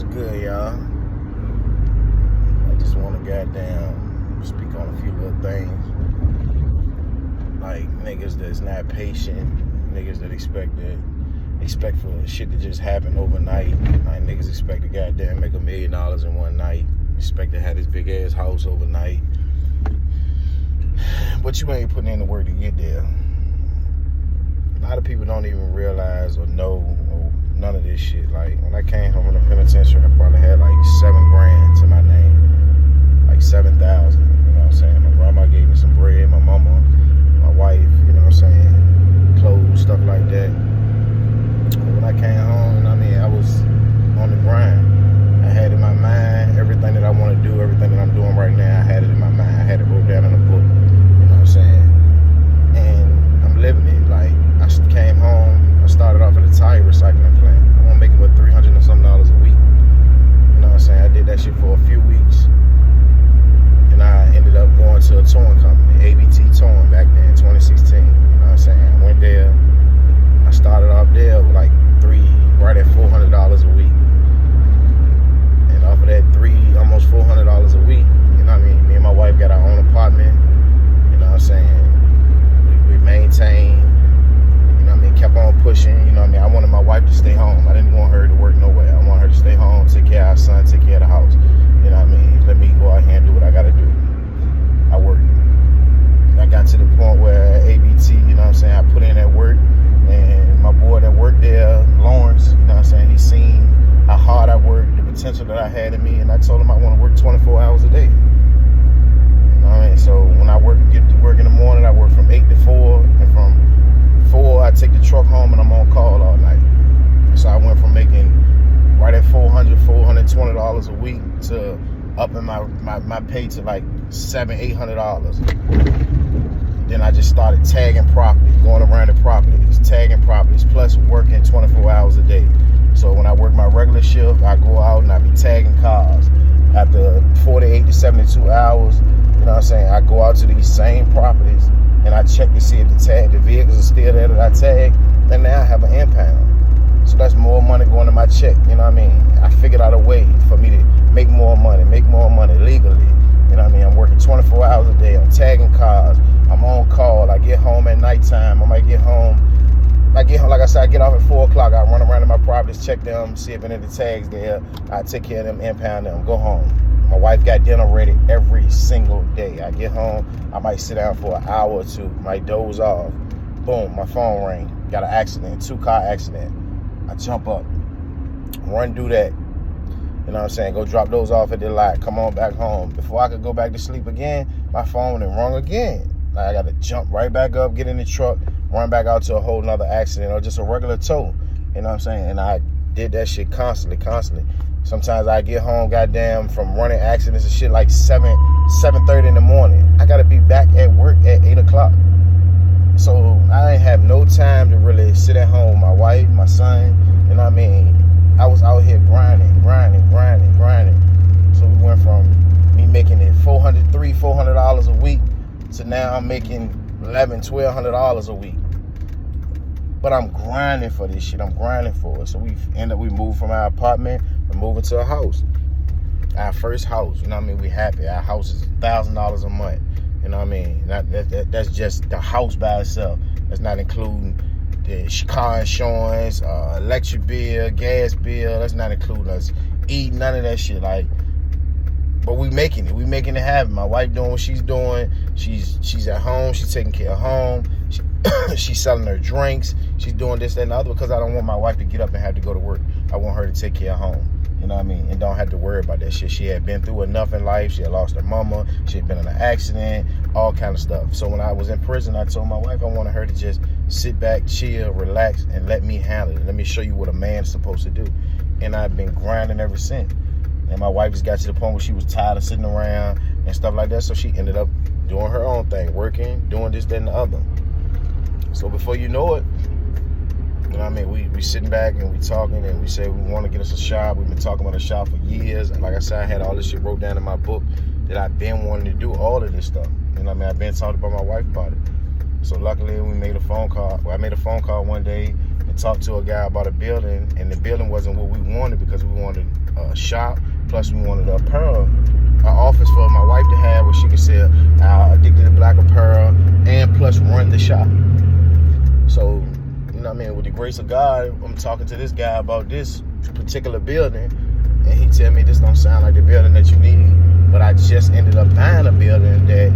What's good, y'all? I just want to goddamn speak on a few little things. Like niggas that's not patient, niggas that expect for shit to just happen overnight. Like niggas expect to goddamn make $1 million in one night. Expect to have this big ass house overnight. But you ain't putting in the work to get there. A lot of people don't even realize or know or none of this shit. Like when I came home from the penitentiary, I probably had like $7,000 to my name, like 7,000. You know what I'm saying? My grandma gave me some bread, my mama, my wife. You know what I'm saying? Clothes, stuff like that. But when I came home, you know what I mean, I was on the grind. I had in my mind everything that I want to do, everything that I'm doing right now. I had it in my mind. I had it wrote down in a book. You know what I'm saying? And I'm living it. Like I came home. I started off at a tire recycling plant. I'm gonna make about $300 and something a week. You know what I'm saying? I did that shit for a few weeks, and I ended up going to a towing company, ABT Towing, back then, 2016. You know what I'm saying? I went there. I started off there with like right at $400 a week, and off of that almost $400 a week. You know what I mean? Me and my wife got our own apartment. You know what I'm saying? We maintained. Kept on pushing, you know what I mean? I wanted my wife to stay home. I didn't want her to work nowhere. I wanted her to stay home, take care of our son, take care of the house. You know what I mean? Let me go out here and do what I gotta do. I worked. I got to the point where at ABT, you know what I'm saying, I put in that work, and my boy that worked there, Lawrence, you know what I'm saying, he seen how hard I worked, the potential that I had in me, and I told him I want to work 24 hours a day. You know what I mean? So when I get to work in the morning, I work from 8 to 4, and from 4, I take the truck home and I'm on call all night. So I went from making right at $420 a week to upping my pay to like $700-800. Then I just started tagging property, going around the properties, tagging properties, plus working 24 hours a day. So when I work my regular shift, I go out and I be tagging cars. After 48 to 72 hours, you know what I'm saying, I go out to these same properties and I check to see if the vehicles are still there that I tagged, and now I have an impound. So that's more money going to my check, you know what I mean? I figured out a way for me to make more money legally. You know what I mean? I'm working 24 hours a day, I'm tagging cars, I'm on call, I get home at nighttime, I might get home, like I said, I get off at 4 o'clock, I run around to my properties, check them, see if any of the tags there, I take care of them, impound them, go home. My wife got dinner ready every single day. I get home, I might sit down for an hour or two, might doze off. Boom, my phone rang. Got an accident, 2-car accident. I jump up, run do that. You know what I'm saying? Go drop those off at the lot, come on back home. Before I could go back to sleep again, my phone had rung again. Like I got to jump right back up, get in the truck, run back out to a whole nother accident or just a regular tow. You know what I'm saying? And I did that shit constantly. Sometimes I get home, goddamn, from running accidents and shit like 7:30 in the morning. I gotta be back at work at 8 o'clock. So I ain't have no time to really sit at home with my wife, my son, you know what I mean? I was out here grinding. So we went from me making it $400 a week to now I'm making $1,100-1,200 a week. But I'm grinding for this shit. I'm grinding for it. So we moved from our apartment and moving to a house. Our first house, you know what I mean? We happy. Our house is $1,000 a month. You know what I mean? That's just the house by itself. That's not including the car insurance, electric bill, gas bill. That's not including us eating, none of that shit. Like, but we making it. We making it happen. My wife doing what she's doing. She's at home. She's taking care of home. She's selling her drinks. She's doing this, that, and the other because I don't want my wife to get up and have to go to work. I want her to take care of home. You know what I mean? And don't have to worry about that shit. She had been through enough in life. She had lost her mama. She had been in an accident, all kind of stuff. So when I was in prison, I told my wife I wanted her to just sit back, chill, relax, and let me handle it. Let me show you what a man's supposed to do. And I've been grinding ever since. And my wife just got to the point where she was tired of sitting around and stuff like that. So she ended up doing her own thing, working, doing this, that, and the other. So before you know it, you know what I mean, we sitting back and we talking and we say we want to get us a shop. We've been talking about a shop for years. And like I said, I had all this shit wrote down in my book that I've been wanting to do all of this stuff. You know what I mean? I've been talking about my wife about it. So luckily we made a phone call. Well, I made a phone call one day and talked to a guy about a building, and the building wasn't what we wanted because we wanted a shop, plus we wanted an office for my wife to have where she could sell Addicted to Black apparel, and plus run the shop. So, you know what I mean, with the grace of God, I'm talking to this guy about this particular building, and he tell me this don't sound like the building that you need, but I just ended up buying a building that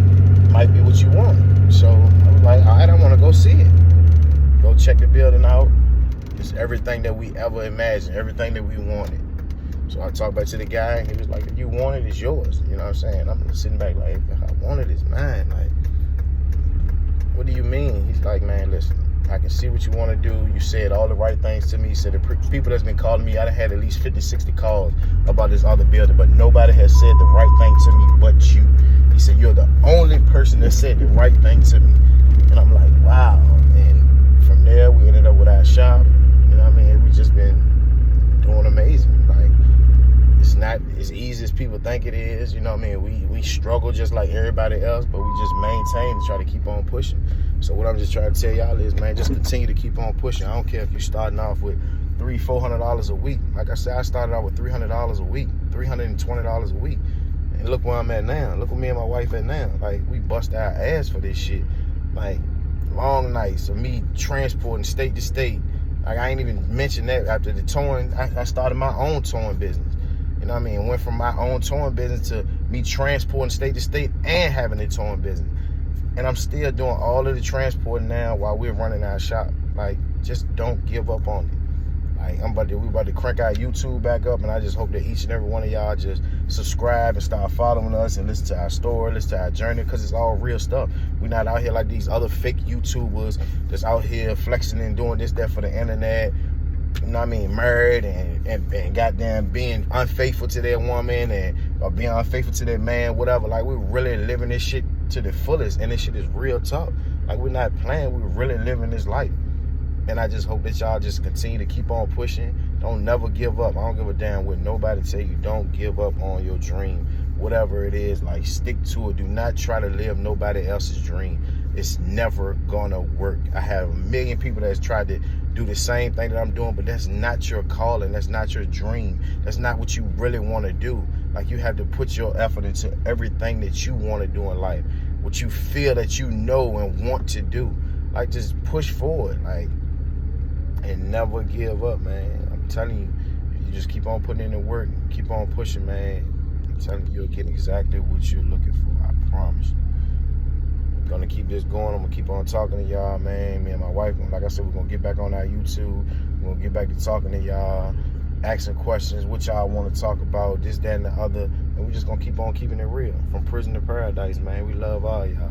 might be what you want. So I was like, all right, I want to go see it. Go check the building out. It's everything that we ever imagined, everything that we wanted. So I talked back to the guy, and he was like, if you want it, it's yours. You know what I'm saying? I'm sitting back like, if I want it, it's mine. Like, what do you mean? He's like, man, listen, I can see what you want to do. You said all the right things to me. He said the people that's been calling me, I done had at least 50, 60 calls about this other building, but nobody has said the right thing to me but you. He said, you're the only person that said the right thing to me. And I'm like, wow. And from there, we ended up with our shop. You know what I mean? We just been doing amazing. Like, it's not as easy as people think it is. You know what I mean? We struggle just like everybody else, but we just maintain to try to keep on pushing. So what I'm just trying to tell y'all is, man, just continue to keep on pushing. I don't care if you're starting off with $300-400 a week. Like I said, I started out with $300 a week, $320 a week. And look where I'm at now. Look where me and my wife at now. Like, we bust our ass for this shit. Like, long nights of me transporting state to state. Like, I ain't even mentioned that after the touring. I started my own touring business. You know what I mean? Went from my own touring business to me transporting state to state and having a touring business. And I'm still doing all of the transporting now while we're running our shop. Like, just don't give up on it. Like, we about to crank our YouTube back up, and I just hope that each and every one of y'all just subscribe and start following us and listen to our story, listen to our journey, because it's all real stuff. We're not out here like these other fake YouTubers that's out here flexing and doing this, that for the internet. You know what I mean? Married and goddamn being unfaithful to their woman or being unfaithful to their man, whatever. Like, we're really living this shit to the fullest, and this shit is real talk. Like, we're not playing, we're really living this life. And I just hope that y'all just continue to keep on pushing. Don't never give up. I don't give a damn what nobody tell you. Don't give up on your dream. Whatever it is, like, stick to it. Do not try to live nobody else's dream. It's never gonna work. I have a million people that's tried to do the same thing that I'm doing, but that's not your calling. That's not your dream. That's not what you really want to do. Like, you have to put your effort into everything that you want to do in life, what you feel that you know and want to do. Like, just push forward, like, and never give up, man. I'm telling you, you just keep on putting in the work, keep on pushing, man. I'm telling you, you'll get exactly what you're looking for. I promise. I'm gonna keep this going. I'm gonna keep on talking to y'all, man. Me and my wife, like I said, we're gonna get back on our YouTube. We're gonna get back to talking to y'all, asking questions, what y'all want to talk about, this, that, and the other. And we're just gonna keep on keeping it real. From prison to paradise, man. We love all y'all.